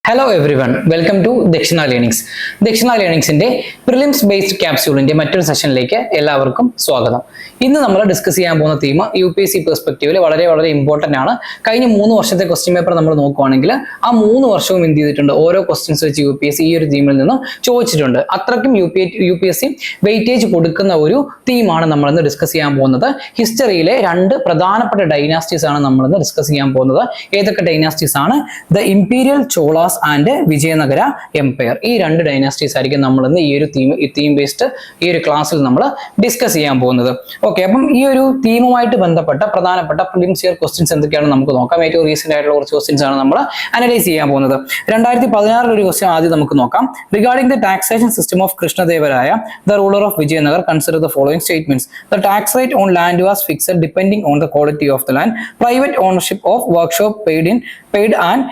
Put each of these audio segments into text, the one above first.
Hello everyone, welcome to Dakshina Learnings. Dakshina Learnings ന്റെ prelims based ക്യാപ്സ്യൂളിന്റെ മറ്റൊരു സെഷനിലേക്ക് എല്ലാവർക്കും സ്വാഗതം. ഇന്ന് നമ്മൾ ഡിസ്കസ് ചെയ്യാൻ പോകുന്ന തീം UPSC പെർസ്പെക്റ്റീവിൽ വളരെ വളരെ ആണ്. കഴിഞ്ഞ 3 വർഷത്തെ ക്വസ്റ്റ്യൻ പേപ്പർ നമ്മൾ നോക്കുകയാണെങ്കിൽ ആ 3 വർഷവും എന്ത് ചെയ്തിട്ടുണ്ട്, ഓരോ ക്വസ്റ്റ്യൻസ് വെച്ച് UPSC ഈ ഒരു തീമിൽ നിന്ന് ചോദിച്ചിട്ടുണ്ട്. അത്രയ്ക്കും UPSC വെയിറ്റേജ് കൊടുക്കുന്ന ഒരു തീമാണ് നമ്മൾ ഇന്ന് ഡിസ്കസ് ചെയ്യാൻ പോകുന്നത്. ഹിസ്റ്ററിയിലെ 2 പ്രധാനപ്പെട്ട ഡൈനാസ്റ്റീസ് ആണ് നമ്മൾ ഇന്ന് ഡിസ്കസ് ചെയ്യാൻ പോകുന്നത്. ഏതൊക്കെ ഡൈനാസ്റ്റീസ് ആണ്? The imperial Cholas and Vijayanagara empire. ഈ 2 ഡൈനാസ്റ്റീസ് ആയിരിക്കും നമ്മൾ ഇന്ന് ഈ ഒരു തീം ബേസ്ഡ് ഈ ഒരു ക്ലാസ്സിൽ നമ്മൾ ഡിസ്കസ് ചെയ്യാൻ പോകുന്നത്. ഓക്കെ, അപ്പം ഈ ഒരു തീമുമായിട്ട് ബന്ധപ്പെട്ട പ്രധാനപ്പെട്ട പ്രിലിംസ് ഇയർ ക്വസ്റ്റ്യൻസ് എന്തൊക്കെയാണെന്ന് നമുക്ക് നോക്കാം. ഏറ്റവും റീസെന്റ് ആയിട്ടുള്ള കുറച്ച് ക്വസ്റ്റ്യൻസ് ആണ് നമ്മൾ അനലൈസ് ചെയ്യാൻ പോകുന്നത്. 2016 ഒരു ക്വസ്റ്റ്യൻ ആദ്യം നമുക്ക് നോക്കാം. Regarding the taxation system of Krishnadevaraya, the ruler of Vijayanagar, consider the following statements. The tax rate on land was fixed depending on the quality of the land. Private ownership of workshop paid and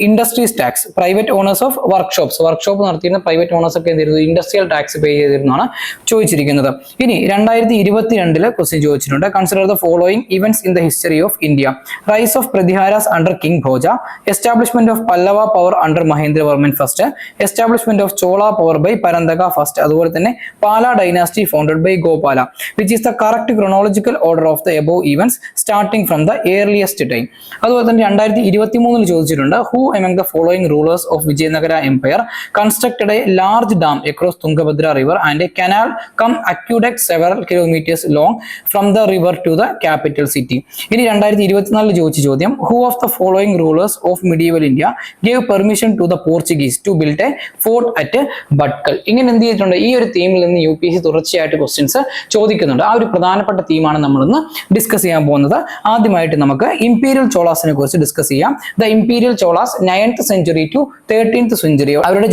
industries tax. Private owners of workshop നടത്തിയിരുന്ന private owners ഒക്കെ എന്ത് ചെയ്തു, industrial tax പേ ചെയ്തിരുന്നതാണ് ചോദിച്ചിരിക്കുന്നത്. ഇനി 2022 question ചോദിച്ചിട്ടുണ്ട്. Consider the following events in the history of India. Rise of Pratiharas under king Bhoja, establishment of Pallava power under Mahendravarman first, establishment of Chola power by Parantaka first, അതുപോലെ തന്നെ Pala dynasty founded by Gopala. Which is the correct chronological order of the above events starting from the earliest time. അതുപോലെ തന്നെ 2023 ചോദിച്ചിട്ടുണ്ട്. Who among the following rulers of Vijayanagara empire constructed a large dam across Tungabhadra river and a canal cum aqueduct several kilometres long from the river to the capital city. ഇനി 2024 ചോദിച്ച ചോദ്യം. Who of the following rulers of medieval India gave permission to the Portuguese to build a fort at Bhatkal. ഇങ്ങനെ എന്ത് ചെയ്തിട്ടുണ്ട്, ഈ ഒരു തീമിൽ നിന്ന് UPSC തുടർച്ചയായിട്ട് ക്വസ്റ്റ്യൻസ് ചോദിക്കുന്നുണ്ട്. ആ ഒരു പ്രധാനപ്പെട്ട തീമാണ് നമ്മൾ ഇന്ന് ഡിസ്കസ് ചെയ്യാൻ പോകുന്നത്. ആദ്യമായിട്ട് നമുക്ക് ഇംപീരിയൽ ചോളാസിനെ കുറിച്ച് ഡിസ്കസ് ചെയ്യാം. The imperial Cholas 9th century to 13th century. അവരുടെ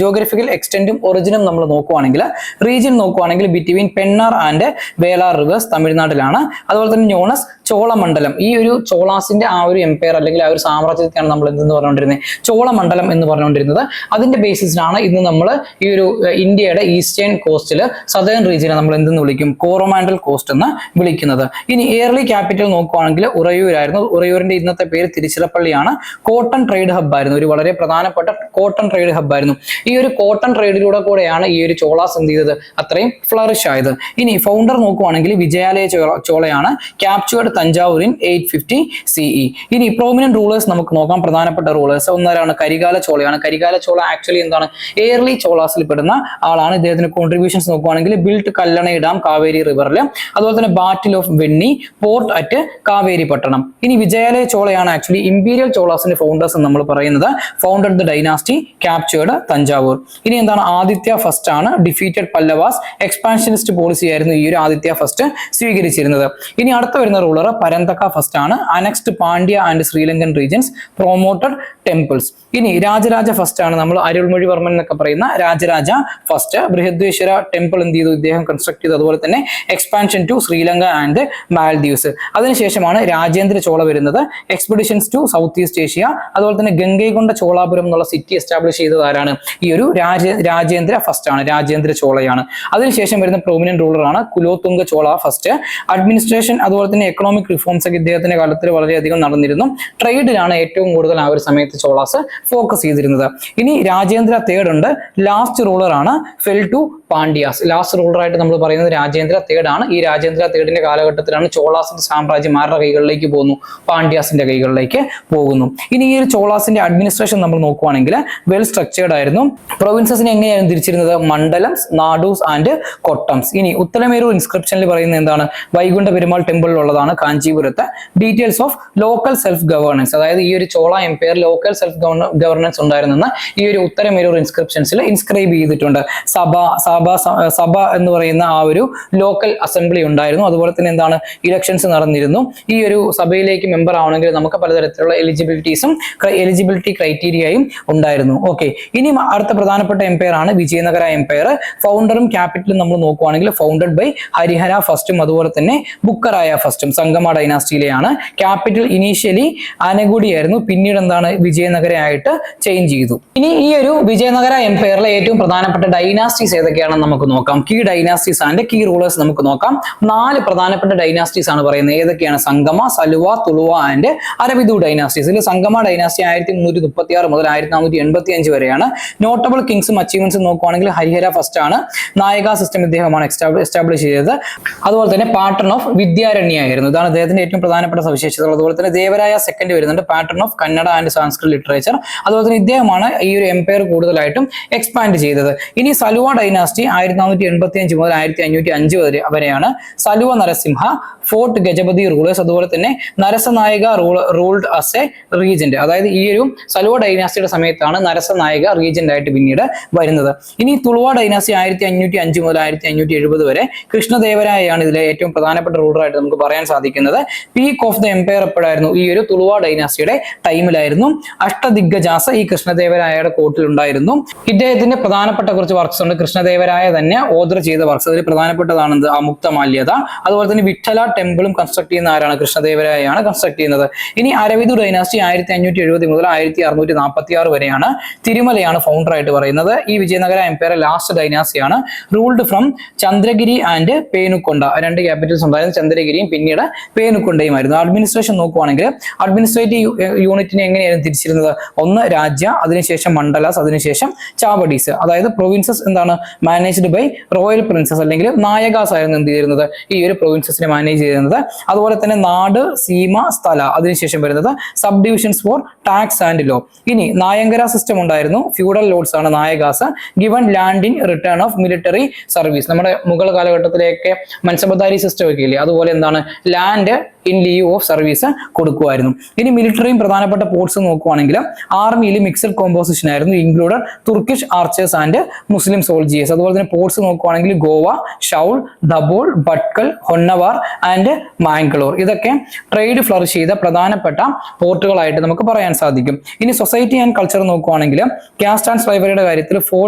ജോഗ്രഫിക്കൽ എക്സ്റ്റെന്റും ഒറിജിനും നമ്മൾ നോക്കുവാണെങ്കിൽ, റീജിയൻ നോക്കുവാണെങ്കിൽ between Pennar and Velar rivers തമിഴ്നാട്ടിലാണ്. അതുപോലെ തന്നെ നോണസ് ചോളമണ്ഡലം. ഈ ഒരു ചോളാസിന്റെ ആ ഒരു എംപയർ അല്ലെങ്കിൽ ആ ഒരു സാമ്രാജ്യത്തെയാണ് നമ്മൾ എന്തെന്ന് പറഞ്ഞുകൊണ്ടിരുന്നത്, ചോളമണ്ഡലം എന്ന് പറഞ്ഞുകൊണ്ടിരുന്നത്. അതിന്റെ ബേസിസിലാണ് ഇന്ന് നമ്മൾ ഈ ഒരു ഇന്ത്യയുടെ ഈസ്റ്റേൺ കോസ്റ്റില് സദേൺ റീജിയനെ നമ്മൾ എന്തെന്ന് വിളിക്കും, കോറോമാൻഡൽ കോസ്റ്റ് എന്ന് വിളിക്കുന്നത്. ഇനി ഏർലി ക്യാപിറ്റൽ നോക്കുവാണെങ്കിൽ ഉറയൂരായിരുന്നു. ഉറയൂരിന്റെ ഇന്നത്തെ പേര് തിരുച്ചിറപ്പള്ളിയാണ്. കോട്ടൺ ട്രേഡ് ഹബ് ആയിരുന്നു, ഒരു വളരെ പ്രധാനപ്പെട്ട കോട്ടൺ ട്രേഡ് ഹബ് ആയിരുന്നു. ഈ ഒരു കോട്ടൺ ട്രേഡിലൂടെ കൂടെയാണ് ഈ ഒരു ചോളാസ് എന്ത് ചെയ്തത്, അത്രയും ഫ്ലറിഷ് ആയത്. ഇനി ഫൗണ്ടർ നോക്കുവാണെങ്കിൽ വിജയാലയ ചോളയാണ്. Captured Thanjavur in 850 CE. ഇനി പ്രോമിനന്റ് റൂളേഴ്സ് നമുക്ക് നോക്കാം. പ്രധാനപ്പെട്ട റൂളേഴ്സ് ഒന്നരാണ് കരികാല ചോളയാണ്. കരികാല ചോള ആക്ച്വലി എന്താണ്, ഏർലി ചോളാസിൽ പെടുന്ന ആളാണ്. ഇദ്ദേഹത്തിന്റെ കോൺട്രിബ്യൂഷൻസ് നോക്കുവാണെങ്കിൽ ബിൽറ്റ് കല്ലണൈ ഡാം കാവേരി റിവറിൽ, അതുപോലെ തന്നെ battle of Venni, port at Kaveri Pattanam. ഇനി വിജയാലയ ചോളയാണ് ആക്ച്വലി ഇംപീരിയൽ ചോളാസിന്റെ ഫൗണ്ടേഴ്സ് എന്ന് നമ്മൾ പറയുന്നത്. Founded the dynasty, captured Thanjavur. ഇനി എന്താണ്, ആദിത്യ ഫസ്റ്റ് ആണ്. ഡിഫീറ്റഡ് പല്ലവാസ്. എക്സ്പാൻഷനിസ്റ്റ് പോളിസി ആയിരുന്നു ഈ ഒരു ആദിത്യ ഫസ്റ്റ് സ്വീകരിച്ചിരുന്നത്. ഇനി അടുത്ത വരുന്ന റൂളർ പരന്തക ഫസ്റ്റ് ആണ്. Annexed Pandya and Sri Lankan regions, promoted temples. ഇനി രാജരാജ ഫസ്റ്റ് ആണ്. നമ്മൾ അരുൾമൊഴിവർമ്മൻ എന്നൊക്കെ പറയുന്ന രാജരാജ ഫസ്റ്റ്. ബൃഹദ്വേശ്വര ടെമ്പിൾ എന്ത് ചെയ്തു, ഇദ്ദേഹം കൺസ്ട്രക്ട് ചെയ്തു. അതുപോലെ തന്നെ expansion to Sri Lanka and Maldives. അതിനുശേഷമാണ് രാജേന്ദ്ര ചോള വരുന്നത്. Expeditions to south east Asia. അതുപോലെ തന്നെ ഗംഗൈകൊണ്ട ചോളാപുരം എന്നുള്ള സിറ്റി എസ്റ്റാബ്ലിഷ് ചെയ്തത് ആരാണ്, ഈ ഒരു രാജേന്ദ്ര ഫസ്റ്റ് ആണ്, രാജേന്ദ്ര ചോളയാണ്. അതിനുശേഷം വരുന്ന പ്രോമിനന്റ് റൂളർ ആണ് കുലോത്തുംഗ ചോള ഫസ്റ്റ്. അഡ്മിനിസ്ട്രേഷൻ അതുപോലെ തന്നെ എക്കണോമിക് റിഫോംസ് ഒക്കെ ഇദ്ദേഹത്തിന്റെ കാലത്തിൽ വളരെയധികം നടന്നിരുന്നു. ട്രേഡിലാണ് ഏറ്റവും കൂടുതൽ ആ ഒരു സമയത്ത് ചോളാസ് ഫോക്കസ് ചെയ്തിരുന്നത്. ഇനി രാജേന്ദ്ര തേർഡ് ഉണ്ട്. ലാസ്റ്റ് റൂളർ ആണ് fell to Pandyas. Last ruler ആയിട്ട് നമ്മൾ പറയുന്നത് രാജേന്ദ്ര തേർഡ് ആണ്. ഈ രാജേന്ദ്ര തേർഡിന്റെ കാലഘട്ടത്തിലാണ് ചോളാസിന്റെ സാമ്രാജ്യം ആരുടെ കൈകളിലേക്ക് പോകുന്നു, പാണ്ഡ്യാസിന്റെ കൈകളിലേക്ക് പോകുന്നു. ഇനി ഈ ഒരു ചോളാസിന്റെ അഡ്മിനിസ്ട്രേഷൻ നമ്മൾ നോക്കുവാണെങ്കിൽ വെൽ സ്ട്രക്ചേർഡ് ആയിരുന്നു. പ്രൊവിൻസസിനെ എങ്ങനെയായിരുന്നു തിരിച്ചിരുന്നത്, മണ്ഡലംസ്, നാഡൂസ് ആൻഡ് കൊട്ടംസ്. ഇനി ഉത്തരമേരൂർ ഇൻസ്ക്രിപ്ഷനിൽ പറയുന്നത് എന്താണ്, വൈകുണ്ഠ പെരുമാൾ ടെമ്പിളിലുള്ളതാണ് കാഞ്ചീപുരത്ത്. Details of local self governance, അതായത് ഈ ഒരു Chola empire local self governance ഉണ്ടായിരുന്നെന്ന് ഈ ഒരു ഉത്തരമേരൂർ ഇൻസ്ക്രിപ്ഷൻസിൽ ഇൻസ്ക്രൈബ് ചെയ്തിട്ടുണ്ട്. സഭ എന്ന് പറയുന്ന ആ ഒരു ലോക്കൽ അസംബ്ലി ഉണ്ടായിരുന്നു. അതുപോലെ തന്നെ എന്താണ്, ഇലക്ഷൻസ് നടന്നിരുന്നു. ഈ ഒരു സഭയിലേക്ക് മെമ്പർ ആവണമെങ്കിൽ നമുക്ക് പലതരത്തിലുള്ള എലിജിബിലിറ്റി ക്രൈറ്റീരിയയും ഉണ്ടായിരുന്നു. ഓക്കെ, ഇനി അടുത്ത പ്രധാനപ്പെട്ട എംപയർ ആണ് വിജയനഗര എംപയർ. ഫൗണ്ടറും ക്യാപിറ്റലും നമ്മൾ നോക്കുവാണെങ്കിൽ ഫൗണ്ടഡ് ബൈ ഹരിഹര ഫസ്റ്റും അതുപോലെ തന്നെ ബുക്കറായ ഫസ്റ്റും സംഗമ ഡൈനാസ്റ്റിയിലെയാണ്. ക്യാപിറ്റൽ ഇനീഷ്യലി ആനഗുഡി ആയിരുന്നു, പിന്നീട് എന്താണ് വിജയനഗര ആയിട്ട് ചേഞ്ച് ചെയ്തു. ഇനി ഈ ഒരു വിജയനഗര എംപയറിലെ ഏറ്റവും പ്രധാനപ്പെട്ട ഡൈനാസ്റ്റീസ് ഏതൊക്കെയാണെന്ന് നമുക്ക് നോക്കാം. Key dynasties and key rulers നമുക്ക് നോക്കാം. 4 പ്രധാനപ്പെട്ട ഡൈനാസ്റ്റീസ് ആണ് പറയുന്നത്. ഏതൊക്കെയാണ്, സംഗമ, സലുവ, തുളുവ ആൻഡ് അരബിദു ഡൈനാസ്റ്റീസ്. ഇതിൽ സംഗമ ഡൈനാസ്റ്റി 1300 1436 മുതൽ 1485 വരെയാണ്. നോട്ടബിൾ കിങ്സും അച്ചീവ്മെന്റ്സും നോക്കുവാണെങ്കിൽ ഹരിഹര ഫസ്റ്റ് ആണ്. നായിക സിസ്റ്റം ഇദ്ദേഹമാണ് എസ്റ്റാബ്ലിഷ് ചെയ്തത്. അതുപോലെ തന്നെ പാട്രൺ ഓഫ് വിദ്യാരണ്യ ആയിരുന്നു. ഇതാണ് അദ്ദേഹത്തിന്റെ ഏറ്റവും പ്രധാനപ്പെട്ട സവിശേഷതകൾ. അതുപോലെ തന്നെ ദേവരായ സെക്കൻഡ് വരുന്നുണ്ട്, patron of Kannada and Sanskrit literature. അതുപോലെ തന്നെ ഇദ്ദേഹമാണ് ഈ ഒരു എംപയർ കൂടുതലായിട്ടും എക്സ്പാൻഡ് ചെയ്തത്. ഇനി സലുവ ഡൈനാസ്റ്റി 1485 മുതൽ 1505 വരെയാണ്. സലുവ നരസിംഹ, ഫോർട്ട് ഗജപതി റൂളേഴ്സ്, അതുപോലെ തന്നെ നരസനായിക റൂൾഡ് ആസ് എ റീജന്റ്. അതായത് ഈ ഒരു സലുവ ഡൈനാസ്റ്റിയുടെ സമയത്താണ് നരസനായിക റീജന്റ് ആയിട്ട് പിന്നീട് വരുന്നത്. ഇനി തുളുവ ഡൈനാസ്റ്റി 1505 മുതൽ 1570 വരെ. കൃഷ്ണദേവരായാണ് ഇതിലെ ഏറ്റവും പ്രധാനപ്പെട്ട റൂളറായിട്ട് നമുക്ക് പറയാൻ സാധിക്കുന്നത്. പീക്ക് ഓഫ് ദ എംപയർ എപ്പോഴായിരുന്നു? ഈ ഒരു തുളുവ ഡൈനാസ്റ്റിയുടെ ടൈമിലായിരുന്നു. അഷ്ടദിഗ്ഗജാസ ഈ കൃഷ്ണദേവരായയുടെ കോർട്ടിൽ ഉണ്ടായിരുന്നു. ഇദ്ദേഹത്തിന്റെ പ്രധാനപ്പെട്ട കുറച്ച് വർക്ക്സ് ഉണ്ട്. കൃഷ്ണദേവരായ തന്നെ ഓർഡർ ചെയ്ത വർക്ക്സ്. അതിൽ പ്രധാനപ്പെട്ടതാണ് അമുക്തമാല്യത. അതുപോലെ തന്നെ വിഠല ടെമ്പിളും കൺസ്ട്രക്ട് ചെയ്യുന്ന ആരാണ്? കൃഷ്ണദേവരായാണ് കൺസ്ട്രക്ട് ചെയ്യുന്നത്. ഇനി അരവിന്ദു ഡൈനാസ്റ്റി 1570 മുതൽ 1646 വരെയാണ്. തിരുമലയാണ് ഫൗണ്ടർ ആയിട്ട് പറയുന്നത്. ഈ വിജയനഗര എംപയർ ലാസ്റ്റ് ഡൈനാസ്റ്റിയാണ്. Ruled from Chandragiri and Penukonda. രണ്ട് ക്യാപിറ്റൽസ് ഉണ്ടായിരുന്നു, ചന്ദ്രഗിരിയും പിന്നീട് പേനുക്കൊണ്ടയുമായിരുന്നു. അഡ്മിനിസ്ട്രേഷൻ നോക്കുവാണെങ്കിൽ അഡ്മിനിസ്ട്രേറ്റീവ് യൂണിറ്റിനെ എങ്ങനെയായിരുന്നു തിരിച്ചിരുന്നത്? ഒന്ന് രാജ്യ, അതിനുശേഷം മണ്ഡലാസ്, അതിനുശേഷം ചാവഡീസ്. അതായത് പ്രൊവിൻസസ് എന്താണ് മാനേജ്ഡ് ബൈ റോയൽ പ്രിൻസസ് അല്ലെങ്കിൽ നായകാസ് ആയിരുന്നു എന്ത് ചെയ്തിരുന്നത്? ഈ ഒരു പ്രൊവിൻസസിനെ മാനേജ് ചെയ്തിരുന്നത്. അതുപോലെ തന്നെ നാട്, സീമ, സ്ഥല, അതിനുശേഷം വരുന്നത് sub divisions for tax and law. ഇനി നായങ്കര സിസ്റ്റം ഉണ്ടായിരുന്നു. ഫ്യൂഡൽ ലോഡ്സ് ആണ് Nayakas. Given land in return of military service. നമ്മുടെ മുഗൾ കാലഘട്ടത്തിലേക്ക് മൻസബദാരി സിസ്റ്റം ഒക്കെ ഇല്ലേ, അതുപോലെ എന്താണ് land in lieu of service കൊടുക്കുമായിരുന്നു. ഇനി മിലിറ്ററിയും പ്രധാനപ്പെട്ട പോർട്സ് നോക്കുവാണെങ്കിൽ ആർമിയിൽ മിക്സഡ് കോമ്പോസിഷൻ ആയിരുന്നു, included Turkish archers and Muslim soldiers. അതുപോലെ തന്നെ പോർട്സ് നോക്കുവാണെങ്കിൽ ഗോവ, ഷൗൾ, ദബോൾ, ഭട്കൽ, ഹൊന്നവാർ ആൻഡ് മാംഗ്ലൂർ. ഇതൊക്കെ ട്രേഡ് ഫ്ലറിഷ് ചെയ്ത പ്രധാനപ്പെട്ട പോർട്ടുകളായിട്ട് നമുക്ക് പറയാൻ സാധിക്കും. ഇനി സൊസൈറ്റി ആൻഡ് കൾച്ചർ നോക്കുവാണെങ്കിൽ കാസ്റ്റ് ആൻഡ് സ്ലേവറിയുടെ കാര്യത്തിൽ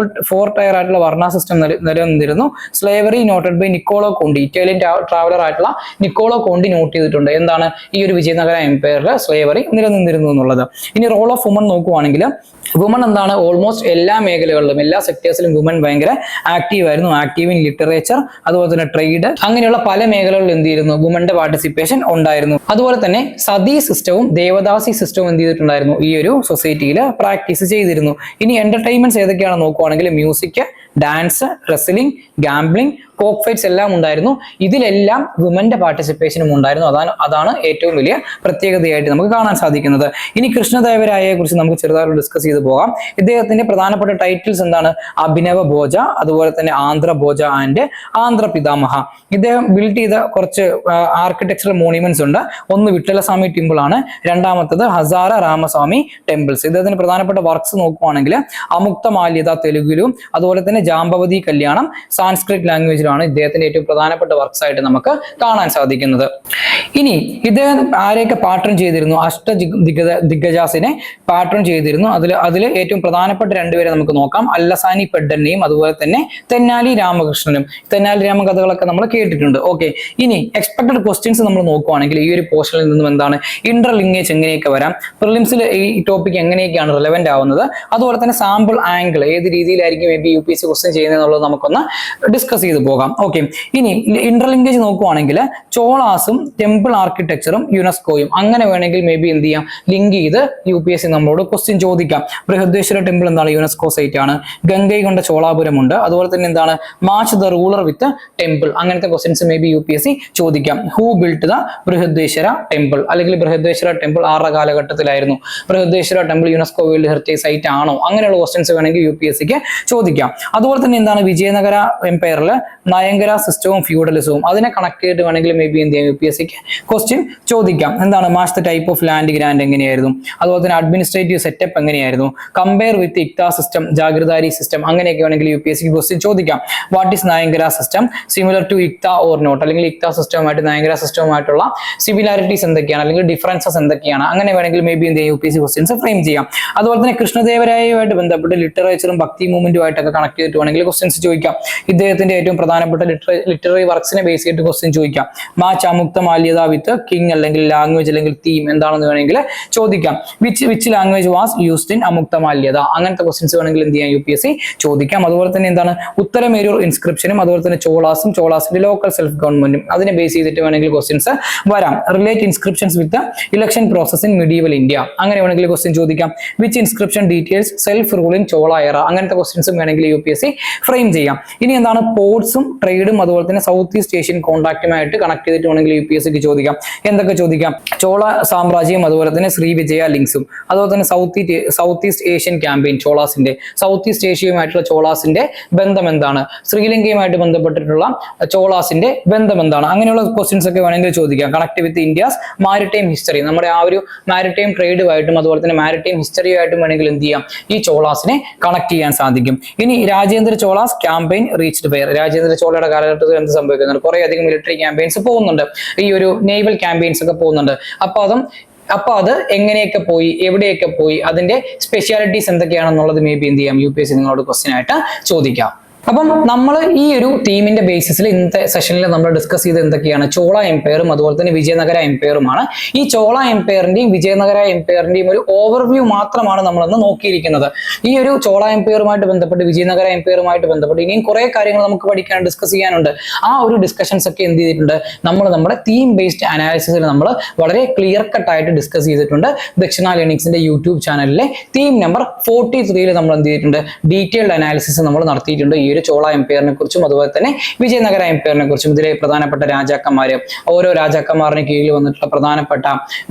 ഫോർ ടയർ ആയിട്ടുള്ള വർണ്ണ സിസ്റ്റം നിലനിന്നിരുന്നു. Slavery noted by Niccolo Conti, Italian traveller ആയിട്ടുള്ള നിക്കോളോ കോണ്ടി നോട്ട് ചെയ്തിട്ടുണ്ട് എന്താണ് ഈ ഒരു വിജയനഗര എംപയറിൽ സ്ലേവറി നിലനിന്നിരുന്നു എന്നുള്ളത്. ഇനി റോൾ ഓഫ് വുമൺ നോക്കുവാണെങ്കിൽ വുമൺ എന്താണ് ഓൾമോസ്റ്റ് എല്ലാ മേഖലകളിലും എല്ലാ സെക്ടേഴ്സിലും വുമൺ ഭയങ്കര ആക്റ്റീവ് ആയിരുന്നു. ആക്റ്റീവ് ഇൻ ലിറ്ററേച്ചർ, അതുപോലെ തന്നെ ട്രേഡ്, അങ്ങനെയുള്ള പല മേഖലകളിലും എന്ത് ചെയ്യുന്നു? വുമന്റെ പാർട്ടിസിപ്പേഷൻ ഉണ്ടായിരുന്നു. അതുപോലെ തന്നെ സതി സിസ്റ്റവും ദേവദാസി സിസ്റ്റവും എന്ത് ചെയ്തിട്ടുണ്ടായിരുന്നു? ഈ ഒരു സൊസൈറ്റിയിൽ പ്രാക്ടീസ് ചെയ്തിരുന്നു. ഇനി എന്റർടൈൻമെന്റ്സ് ഏതൊക്കെയാണ് നോക്കുവാണെങ്കിൽ music, dance, wrestling, gambling, cock fights എല്ലാം ഉണ്ടായിരുന്നു. ഇതിലെല്ലാം വുമന്റെ പാർട്ടിസിപ്പേഷനും ഉണ്ടായിരുന്നു. അതാണ് ഏറ്റവും വലിയ പ്രത്യേകതയായിട്ട് നമുക്ക് കാണാൻ സാധിക്കുന്നത്. ഇനി കൃഷ്ണദേവരായയെ കുറിച്ച് നമുക്ക് ചെറുതായിട്ട് ഡിസ്കസ് ചെയ്ത് പോകാം. ഇദ്ദേഹത്തിന്റെ പ്രധാനപ്പെട്ട ടൈറ്റിൽസ് എന്താണ്? അഭിനവ ഭോജ, അതുപോലെ തന്നെ ആന്ധ്ര ഭോജ ആൻഡ് ആന്ധ്ര പിതാമഹ. ഇദ്ദേഹം ബിൽഡ് ചെയ്ത കുറച്ച് ആർക്കിടെക്ചറൽ മോണ്യുമെന്റ്സ് ഉണ്ട്. ഒന്ന് വിട്ടലസ്വാമി ടെമ്പിൾ ആണ്, രണ്ടാമത്തത് ഹസാര രാമസ്വാമി ടെമ്പിൾസ്. ഇദ്ദേഹത്തിന്റെ പ്രധാനപ്പെട്ട വർക്ക്സ് നോക്കുവാണെങ്കിൽ അമുക്തമാല്യത തെലുഗിലും, അതുപോലെ തന്നെ ജാമ്പവതി കല്യാണം സാൻസ്ക്രിറ്റ് ലാംഗ്വേജിലാണ് ഇദ്ദേഹത്തിന്റെ ഏറ്റവും പ്രധാനപ്പെട്ട വർക്ക്സ് ആയിട്ട് നമുക്ക് കാണാൻ സാധിക്കുന്നത്. ഇനി ഇദ്ദേഹം ആരെയൊക്കെ പാട്രൺ ചെയ്തിരുന്നു? ദിഗ്ഗജാസിനെ പാട്രൺ ചെയ്തിരുന്നു. അതിൽ ഏറ്റവും പ്രധാനപ്പെട്ട രണ്ടുപേരെ നമുക്ക് നോക്കാം. അല്ലസാനി പെഡ്ഡനെയും അതുപോലെ തന്നെ തെന്നാലി രാമകൃഷ്ണനും. തെന്നാലി രാമ കഥകളൊക്കെ നമ്മൾ കേട്ടിട്ടുണ്ട്. ഓക്കെ, ഇനി എക്സ്പെക്ടഡ് ക്വസ്റ്റ്യൻസ് നമ്മൾ നോക്കുവാണെങ്കിൽ ഈ ഒരു പോർഷനിൽ നിന്നും എന്താണ് ഇന്റർലിങ്കേജ് എങ്ങനെയൊക്കെ വരാം, പ്രിലിംസിൽ ഈ ടോപ്പിക് എങ്ങനെയൊക്കെയാണ് റിലവന്റ് ആവുന്നത്, അതുപോലെ തന്നെ സാമ്പിൾ ആംഗിൾ ഏത് രീതിയിലായിരിക്കും മേ ബി UPSC ക്വസ്റ്റ്യൻ ചെയ്യുന്നത് എന്നുള്ളത് നമുക്കൊന്ന് ഡിസ്കസ് ചെയ്ത് പോകാം. ഓക്കെ, ഇനി ഇന്റർലിങ്കേജ് നോക്കുവാണെങ്കിൽ ചോളാസും ടെമ്പിൾ ആർക്കിടെക്ചറും യുനെസ്കോയും അങ്ങനെ വേണമെങ്കിൽ മേ ബി എന്ത് ചെയ്യാം, ലിങ്ക് ചെയ്ത് UPSC നമ്മളോട് ക്വസ്റ്റ്യൻ ചോദിക്കാം. ബൃഹദ്വേശ്വര ടെമ്പിൾ എന്താണ്? യുനെസ്കോ സൈറ്റ് ആണ്. ഗംഗൈകൊണ്ട ചോളാപുരം ഉണ്ട്. അതുപോലെ തന്നെ എന്താണ് match the ruler with temple. അങ്ങനത്തെ ക്വസ്റ്റ്യൻസ് മേ ബി UPSC ചോദിക്കാം. Who built the Brihadeeswara temple, അല്ലെങ്കിൽ ബൃഹദ്വേശ്വര ടെമ്പിൾ ആരുടെ കാലഘട്ടത്തിലായിരുന്നു? Brihadeeswara temple UNESCO world heritage site ആണോ? അങ്ങനെയുള്ള ക്വസ്റ്റ്യൻസ് വേണമെങ്കിൽ UPSCക്ക് ചോദിക്കാം. അതുപോലെ തന്നെ എന്താണ് വിജയനഗര എംപയറിൽ നയങ്കര സിസ്റ്റവും ഫ്യൂഡലിസവും അതിനെ കണക്ട് ചെയ്തിട്ട് വേണമെങ്കിൽ മേ ബി എന്ത് ചെയ്യാം UPSCക്ക് ക്വസ്റ്റ്യൻ ചോദിക്കാം. എന്താണ് match the type of land grant എങ്ങനെയായിരുന്നു, അതുപോലെ തന്നെ അഡ്മിനിസ്ട്രേറ്റീവ് സെറ്റപ്പ് എങ്ങനെയായിരുന്നു, കമ്പയർ വിത്ത് ഇക്ത സിസ്റ്റം, ജാഗ്രതാരി സിസ്റ്റം, അങ്ങനെയൊക്കെ വേണമെങ്കിൽ UPSCക്ക് ക്വസ്റ്റ്യൻ ചോദിക്കാം. What is Nayankara system, similar to ഇക്ത ഓർ നോട്ട്, അല്ലെങ്കിൽ ഇക്ത സിസ്റ്റവുമായിട്ട് നയങ്കര സിസ്റ്റവുമായിട്ടുള്ള സിമിലാരിറ്റീസ് എന്തൊക്കെയാണ്, അല്ലെങ്കിൽ ഡിഫറൻസസ് എന്തൊക്കെയാണ്, അങ്ങനെ വേണമെങ്കിൽ മേ ബി എന്ത് ചെയ്യാം UPSC ക്വസ്റ്റ്യൻസ് ഫ്രെയിം ചെയ്യാം. അതുപോലെ തന്നെ കൃഷ്ണദേവരായയുമായിട്ട് ബന്ധപ്പെട്ട് ലിറ്ററേച്ചറും ഭക്തി മൂവ്മെന്റുമായിട്ടൊക്കെ കണക്ട് ചെയ്തിട്ട് വേണമെങ്കിൽ ക്വസ്റ്റ്യൻസ് ചോദിക്കാം. ഇദ്ദേഹത്തിന്റെ ഏറ്റവും പ്രധാനപ്പെട്ട ലിറ്റററി വർക്ക്സിനെ ബേസ് ചെയ്തിട്ട് ക്വസ്റ്റ്യൻ ചോദിക്കാം. മാച്ച് അമുക്തമാല്യത അമാല്യത വിത്ത് കിങ് അല്ലെങ്കിൽ ലാംഗ്വേജ് അല്ലെങ്കിൽ തീം എന്താണെന്ന് വേണമെങ്കിൽ ചോദിക്കാം. Which language was used in Amuktamalyada, അങ്ങനത്തെ ക്വസ്റ്റ്യൻസ് വേണമെങ്കിൽ എന്ത് ചെയ്യാം UPSC ചോദിക്കാം. അതുപോലെ തന്നെ എന്താണ് ഉത്തരമേരൂർ ഇൻസ്ക്രിപ്ഷനും അതുപോലെ തന്നെ ചോളാസിന്റെ ലോക്കൽ സെൽഫ് ഗവൺമെന്റും അതിനെ ബേസ് ചെയ്തിട്ട് വേണമെങ്കിൽ ക്വസ്റ്റ്യൻസ് വരാം. Relate inscriptions with election process in medieval India, അങ്ങനെ വേണമെങ്കിൽ ക്വസ്റ്റ്യൻ ചോദിക്കാം. Which inscription details self rule in Chola എറ, അങ്ങനത്തെ ക്വസ്റ്റ്യൻസും വേണമെങ്കിൽ UPSC ഫ്രെയിം ചെയ്യാം. ഇനി എന്താണ് പോർട്സും ട്രേഡും അതുപോലെ തന്നെ സൗത്ത് ഈസ്റ്റ് ഏഷ്യൻ കോൺടാക്റ്റുമായിട്ട് കണക്ട് ചെയ്തിട്ട് വേണമെങ്കിൽ UPSCക്ക് ചോദിക്കാം. എന്തൊക്കെ ചോദിക്കാം? ചോള സാമ്രാജ്യം അതുപോലെ തന്നെ ശ്രീവിജയ ലിങ്ക്സും അതുപോലെ തന്നെ സൗത്ത് ഈസ്റ്റ് ഏഷ്യൻ ക്യാമ്പയിൻ ചോളാസിന്റെ, സൗത്ത് ഈസ്റ്റ് ഏഷ്യയുമായിട്ടുള്ള ചോളാസിന്റെ ബന്ധം എന്താണ്, ശ്രീലങ്കയുമായിട്ട് ബന്ധപ്പെട്ടിട്ടുള്ള ചോളാസിന്റെ ബന്ധം എന്താണ്, അങ്ങനെയുള്ള ക്വസ്റ്റ്യൻസ് ഒക്കെ വേണമെങ്കിൽ ചോദിക്കാം. Connect with India's maritime history, നമ്മുടെ ആ ഒരു മാരിടൈം ട്രേഡുമായിട്ടും അതുപോലെ തന്നെ മാരിടൈം ഹിസ്റ്ററിയുമായിട്ടും വേണമെങ്കിൽ എന്ത് ചെയ്യാം ഈ ചോളാസിനെ കണക്ട് ചെയ്യാൻ സാധിക്കും. ഇനി Rajendra Cholas campaign reached where, Rajendra ചോളയുടെ കാലഘട്ടത്തിൽ എന്ത് സംഭവിക്കുന്നുണ്ട്? കുറെ അധികം മിലിറ്ററി ക്യാമ്പയിൻസ് പോകുന്നുണ്ട്, ഈ ഒരു നേവൽ ക്യാമ്പയിൻസ് ഒക്കെ പോകുന്നുണ്ട്. അപ്പൊ അത് എങ്ങനെയൊക്കെ പോയി, എവിടെയൊക്കെ പോയി, അതിന്റെ സ്പെഷ്യാലിറ്റീസ് എന്തൊക്കെയാണെന്നുള്ളത് മേ ബി എന്ത് ചെയ്യാം UPSC നിങ്ങളോട് ക്വസ്റ്റ്യൻ ആയിട്ട് ചോദിക്കാം. അപ്പം നമ്മൾ ഈ ഒരു തീമിന്റെ ബേസിസിൽ ഇന്നത്തെ സെഷനിൽ നമ്മൾ ഡിസ്കസ് ചെയ്ത് എന്തൊക്കെയാണ് ചോള എംപയറും അതുപോലെ തന്നെ വിജയനഗര എംപയറുമാണ്. ഈ ചോള എംപയറിന്റെയും വിജയനഗര എംപയറിന്റെയും ഒരു ഓവർവ്യൂ മാത്രമാണ് നമ്മളന്ന് നോക്കിയിരിക്കുന്നത്. ഈ ഒരു ചോള എംപയറുമായിട്ട് ബന്ധപ്പെട്ട് വിജയനഗര എംപയറുമായിട്ട് ബന്ധപ്പെട്ട് ഇനിയും കുറെ കാര്യങ്ങൾ നമുക്ക് പഠിക്കാൻ ഡിസ്കസ് ചെയ്യാനുണ്ട്. ആ ഒരു ഡിസ്കഷൻസ് ഒക്കെ എന്ത് ചെയ്തിട്ടുണ്ട്, നമ്മൾ നമ്മുടെ തീം ബേസ്ഡ് അനാലിസിസിൽ നമ്മൾ വളരെ ക്ലിയർ കട്ട് ആയിട്ട് ഡിസ്കസ് ചെയ്തിട്ടുണ്ട്. ദക്ഷിണ ലേണിംഗ്സിന്റെ യൂട്യൂബ് ചാനലിലെ തീം നമ്പർ 43 നമ്മൾ എന്ത് ചെയ്തിട്ടുണ്ട്, ഡീറ്റെയിൽഡ് അനാലിസിസ് നമ്മൾ നടത്തിയിട്ടുണ്ട്. ഈ ഒരു ചോള എംപയറിനെ കുറിച്ചും അതുപോലെ തന്നെ വിജയനഗര എംപയറിനെ കുറിച്ചും, ഇതിലെ പ്രധാനപ്പെട്ട രാജാക്കന്മാര്, ഓരോ രാജാക്കന്മാറിന് കീഴിൽ വന്നിട്ടുള്ള പ്രധാനപ്പെട്ട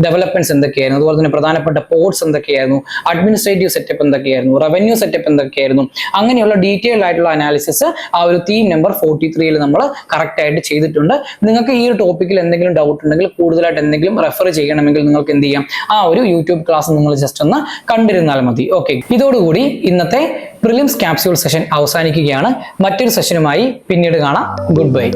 ഡെവലപ്മെന്റ്സ് എന്തൊക്കെയായിരുന്നു, അതുപോലെ തന്നെ പ്രധാനപ്പെട്ട പോർട്സ് എന്തൊക്കെയായിരുന്നു, അഡ്മിനിസ്ട്രേറ്റീവ് സെറ്റപ്പ് എന്തൊക്കെയായിരുന്നു, റവന്യൂ സെറ്റപ്പ് എന്തൊക്കെയായിരുന്നു, അങ്ങനെയുള്ള ഡീറ്റെയിൽഡ് ആയിട്ടുള്ള അനാലിസിസ് ആ ഒരു തീം നമ്പർ 43 നമ്മൾ കറക്റ്റ് ആയിട്ട് ചെയ്തിട്ടുണ്ട്. നിങ്ങൾക്ക് ഈ ഒരു ടോപ്പിക്കിൽ എന്തെങ്കിലും ഡൗട്ട് ഉണ്ടെങ്കിൽ, കൂടുതലായിട്ട് എന്തെങ്കിലും റെഫർ ചെയ്യണമെങ്കിൽ നിങ്ങൾക്ക് എന്ത് ചെയ്യാം, ആ ഒരു യൂട്യൂബ് ക്ലാസ് നിങ്ങൾ ജസ്റ്റ് ഒന്ന് കണ്ടിരുന്നാൽ മതി. ഓക്കെ, ഇതോടുകൂടി ഇന്നത്തെ പ്രിലിംസ് ക്യാപ്സ്യൂൾ സെഷൻ അവസാനിക്കുകയാണ്. മറ്റൊരു സെഷനുമായി പിന്നീട് കാണാം. Good bye.